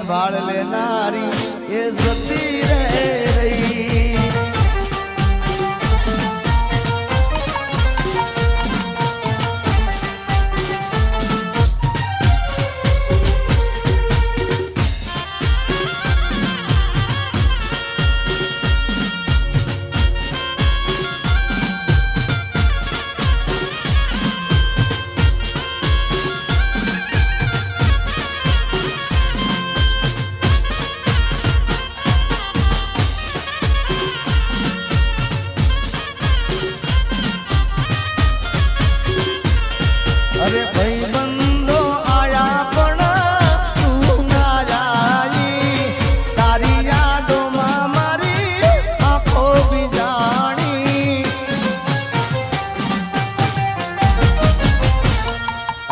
संभाल ले नारी ये जती रह रही। अरे भाई बंदो आया पण तू ना जाई तारी यादों में मारी आंखों भी जानी।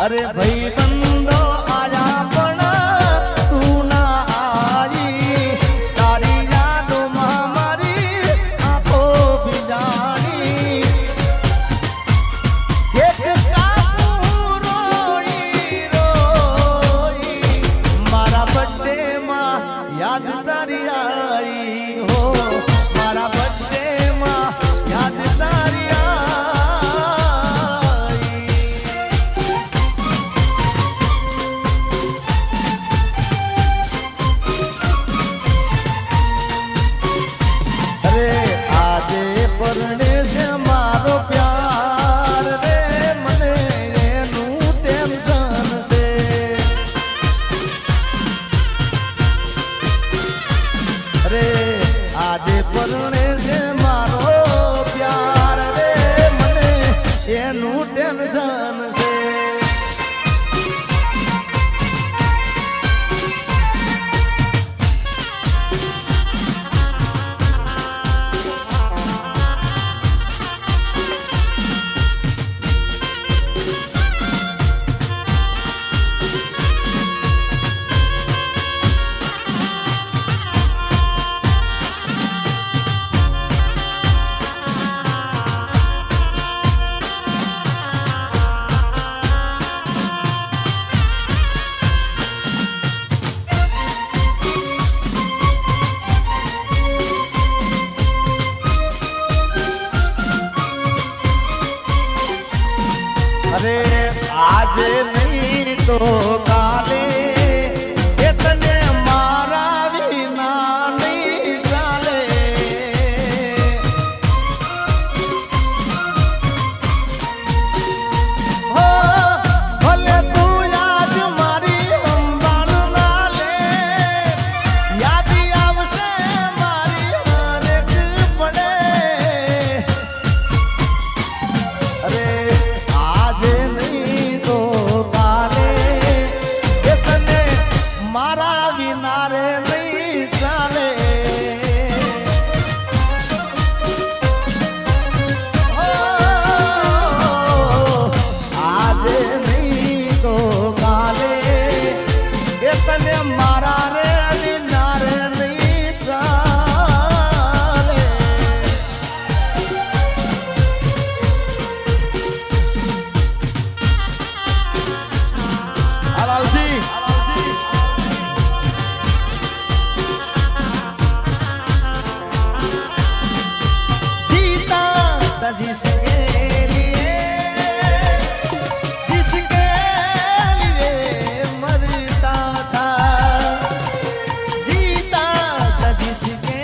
अरे भाई बंदो आया पण तू ना आई तारी यादों में मारी आंखों भी जानी। याद तारी आई हो मारा बर्थडे मां याद तारी आई। अरे आजे परणे से मारो प्यार रे मने एनू टेंशन से। अरे आजे परणे से मारो प्यार रे मने एनू टेंशन से। अरे आज नहीं तो काले इतने मारा बिना नहीं चाले। हो भले तू आज मारी संभाल ना ले याद आवसे मारी हर एक पड़े। अरे नहीं तो काले इतने मारा बिनारे नहीं चाले। आज नहीं तो काले इतने मारा रे बिनारे नहीं चाले। Alalsi जीता था जिसके लिए मरता था। जीता था जिसके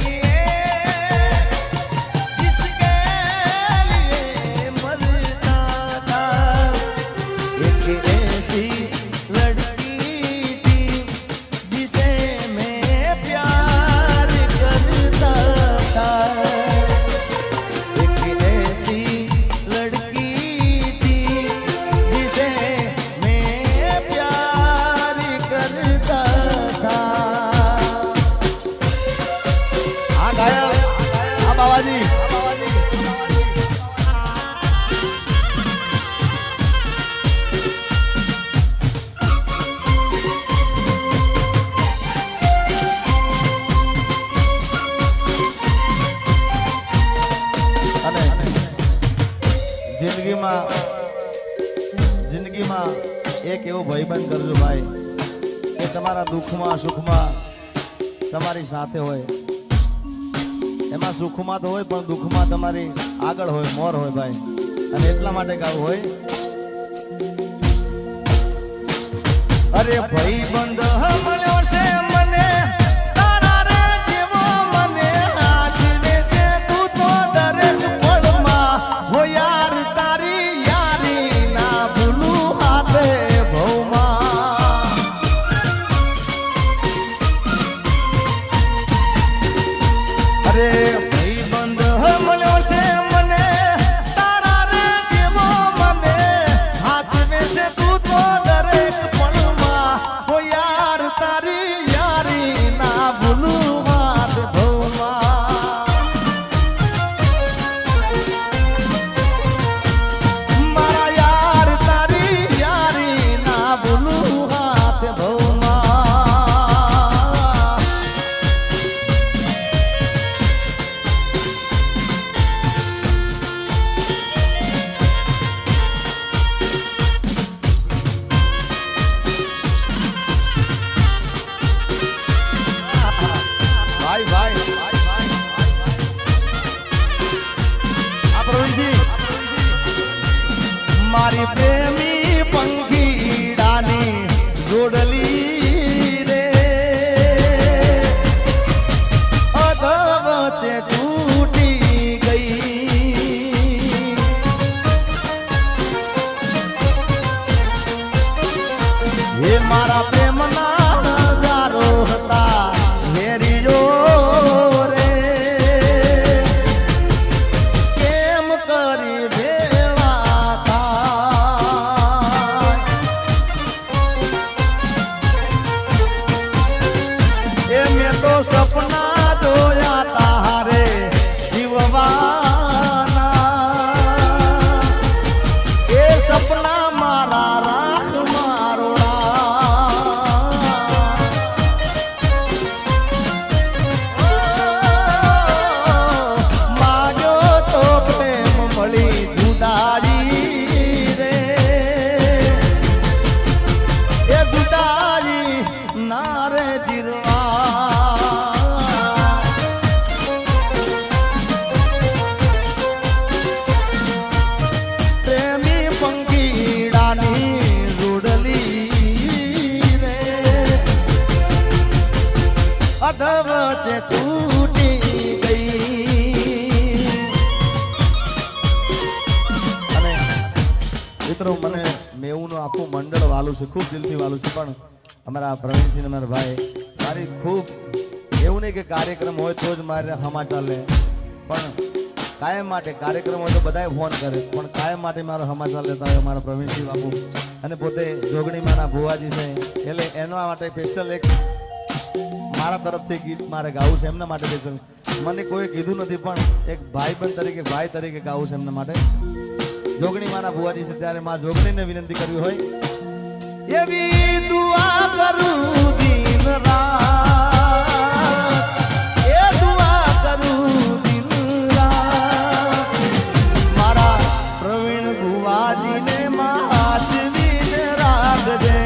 लिए मरता था। एक ऐसी लड़की थी जिसे मैं प्यार करता था। एक ऐसी लड़की थी जिसे मैं प्यार करता था। हाँ गाया हाँ बाबा जी। जिंदगी में एक एवो भाईबंध करजो भाई એ તમારા દુઃખમાં સુખમાં તમારી સાથે હોય. એમાં સુખમાં તો હોય પણ દુઃખમાં તમારી આગળ હોય, મોર હોય ભાઈ. અને એટલા માટે ગાવું હોય. અરે ભાઈ બંધ મળ્યો છે મને તારા રે જેવો મને આજીવે છે તું તો દરેક પળમાં હો યાર તારી યારી ના ભૂલું હાથે ભવમાં. અરે ભાઈ બંધ મળ્યો છે મને તારા રે જેવો મને આજીવે છે તું તો દરેક મારી પ્રેમી પંખીડાની જોડલી રે અધ વચ્ચે તૂટી ગઈ. હે મારા પ્રેમના હજારો હતા હેરીઓ રે કેમ કરી સપના જોયા તારે જીવવાના એ સપના મારા રાખ મારોડા. માગ્યો તો પ્રેમ મળી જુદાઈ રે એ જુદાઈ ના રે જીરવા. અધવચ્ચે તૂટી ગઈ. અને મિત્રો મને મેવુંનું આખું મંડળ વાલું છે, ખૂબ દિલથી વાલું છે. પણ અમારા પ્રવીણસિંહ અમારા ભાઈ મારી ખૂબ એવું નહીં કે કાર્યક્રમ હોય તો જ મારે સમાચાર લે, પણ કાયમ માટે કાર્યક્રમ હોય તો બધાએ ફોન કરે, પણ કાયમ માટે મારો સમાચાર લેતા હોય અમારા પ્રવીણસિંહ બાપુ. અને પોતે જોગણીમાંના ભુવાજી છે એટલે એના માટે સ્પેશિયલ એક મારા તરફથી ગીત મારે ગાવું છે એમના માટે. મને કોઈ કીધું નથી પણ એક ભાઈબંધ તરીકે ભાઈ તરીકે ગાવું છે એમના માટે. જોગણી માના ભુવાજી છે ત્યારે માં જોગણીને વિનંતી કરવી હોય એવી દુઆ કરું દિન રાત, એ દુઆ કરું દિન રાત મારા પ્રવીણ ભુવાજીને માચવીને રાખજે.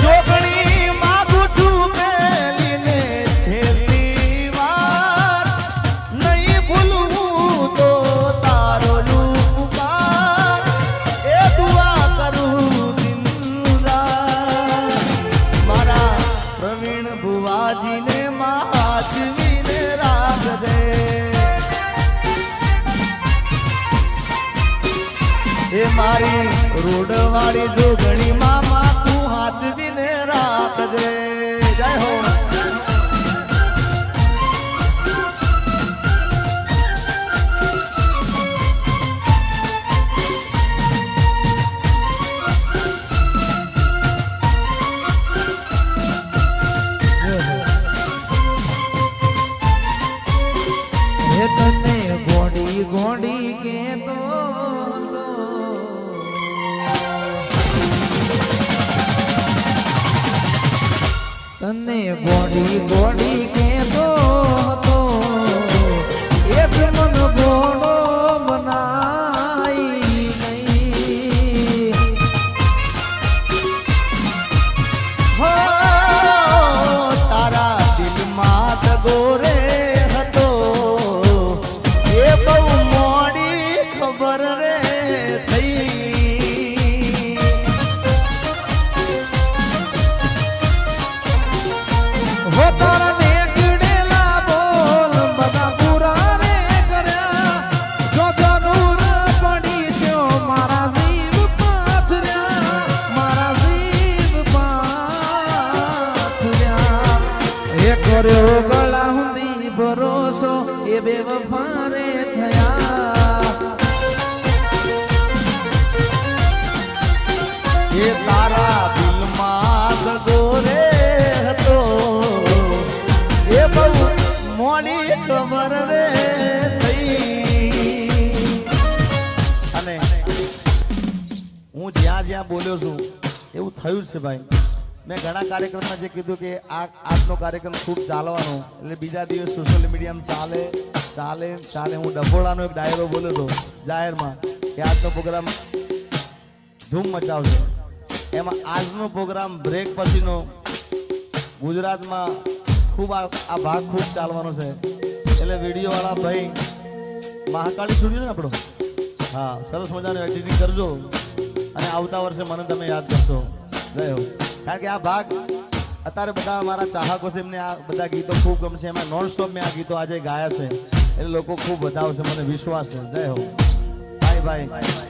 જોગણી માગું છું મેલીને છેલ્લી વાર નહીં ભૂલવું તો તારો ઉપકાર એ દુઆ કરું દિન રાત મારા પ્રવીણ ભુવાજીને માચવીને રાખજે. એ મારી રોડવાળી જોગણી મામા હાચવીને રાખજે. જય હો. તને ગોડી ગોડી કેતો તને ગોડી ગોડી કેતો હતો એક મન ગોડો બનાઈ નહીં વર્ષો એ બેવફાને થયા એ તારા દિલમાં દગો રે હતો એ બહુ મોડી ખબર રે થઈ અને હું જ્યાં જ્યાં બોલ્યો છું એવું થયું જ છે ભાઈ મેં ઘણા કાર્યક્રમમાં જે કીધું કે આજનો કાર્યક્રમ ખૂબ ચાલવાનો એટલે બીજા દિવસ સોશિયલ મીડિયામાં ચાલે ચાલે ચાલે હું ડફોડાનો એક ડાયરો બોલ્યો હતો જાહેરમાં કે આજનો પ્રોગ્રામ ધૂમ મચાવશે એમાં આજનો પ્રોગ્રામ બ્રેક પછીનો ગુજરાતમાં ખૂબ આ ભાગ ખૂબ ચાલવાનો છે એટલે વિડીયોવાળા ભાઈ મહાકાળી સ્ટુડિયો ને આપણો હા સરસ મજાનું એડિટિંગ કરજો અને આવતા વર્ષે મને તમે યાદ કરશો જય હો કારણ કે આ ભાગ અત્યારે બધા મારા ચાહકો છે એમને આ બધા ગીતો ખૂબ ગમશે એમાં નોન સ્ટોપ મેં આ ગીતો આજે ગાયા છે એટલે લોકો ખૂબ વધાવશે મને વિશ્વાસ છે જય હો બાય બાય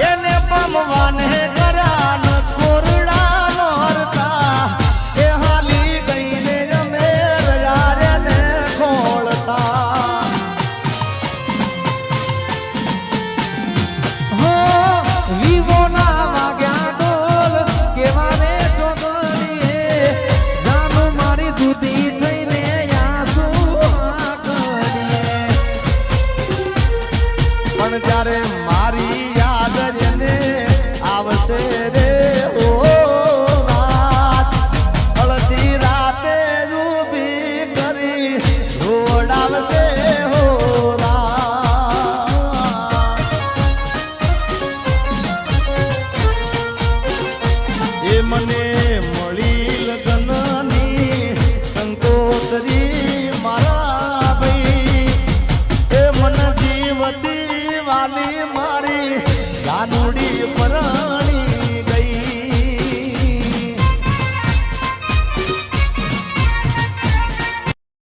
એને પમવાને કરાન કોરડા નોરતા એ હાલી ગઈને અમે રયારે ને ખોળતા હો વિવો ના વાગ્યા ડોલ કેવાને ચોગડીએ જાનું મારી જુદી થઈને આંસુ આકડીએ પણ જ્યારે